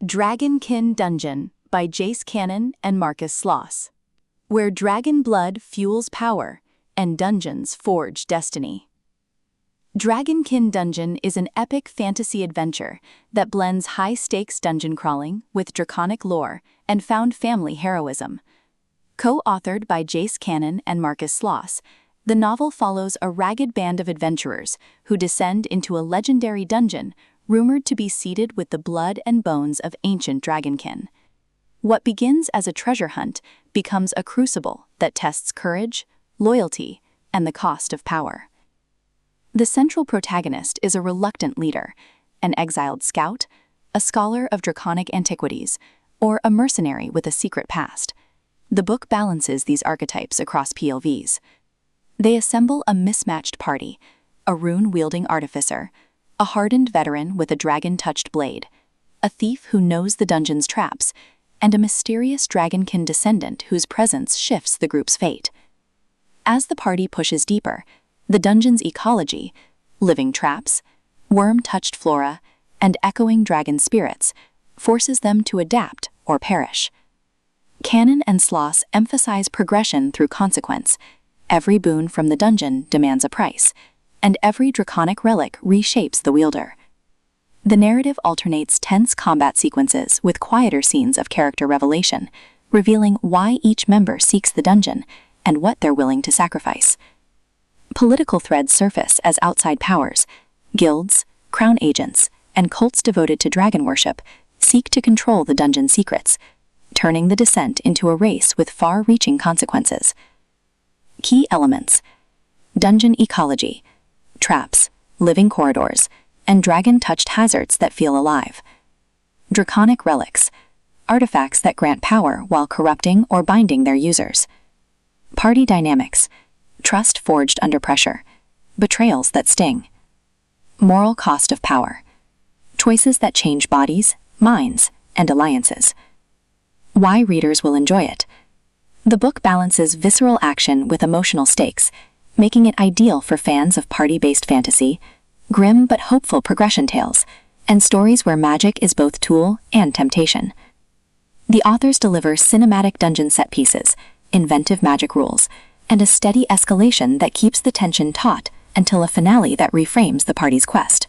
Dragonkin Dungeon by Jace Cannon and Marcus Sloss, where dragon blood fuels power and dungeons forge destiny. Dragonkin Dungeon is an epic fantasy adventure that blends high-stakes dungeon crawling with draconic lore and found family heroism. Co-authored by Jace Cannon and Marcus Sloss, the novel follows a ragged band of adventurers who descend into a legendary dungeon rumored to be seeded with the blood and bones of ancient dragonkin. What begins as a treasure hunt becomes a crucible that tests courage, loyalty, and the cost of power. The central protagonist is a reluctant leader, an exiled scout, a scholar of draconic antiquities, or a mercenary with a secret past. The book balances these archetypes across PLVs. They assemble a mismatched party, a rune-wielding artificer, a hardened veteran with a dragon-touched blade, a thief who knows the dungeon's traps, and a mysterious dragonkin descendant whose presence shifts the group's fate. As the party pushes deeper, the dungeon's ecology, living traps, worm-touched flora, and echoing dragon spirits, forces them to adapt or perish. Cannon and Sloss emphasize progression through consequence. Every boon from the dungeon demands a price, and every draconic relic reshapes the wielder. The narrative alternates tense combat sequences with quieter scenes of character revelation, revealing why each member seeks the dungeon and what they're willing to sacrifice. Political threads surface as outside powers, guilds, crown agents, and cults devoted to dragon worship seek to control the dungeon's secrets, turning the descent into a race with far-reaching consequences. Key elements: dungeon ecology, traps, living corridors, and dragon-touched hazards that feel alive. Draconic relics, artifacts that grant power while corrupting or binding their users. Party dynamics, trust forged under pressure, betrayals that sting. Moral cost of power, choices that change bodies, minds, and alliances. Why readers will enjoy it. The book balances visceral action with emotional stakes, making it ideal for fans of party-based fantasy, grim but hopeful progression tales, and stories where magic is both tool and temptation. The authors deliver cinematic dungeon set pieces, inventive magic rules, and a steady escalation that keeps the tension taut until a finale that reframes the party's quest.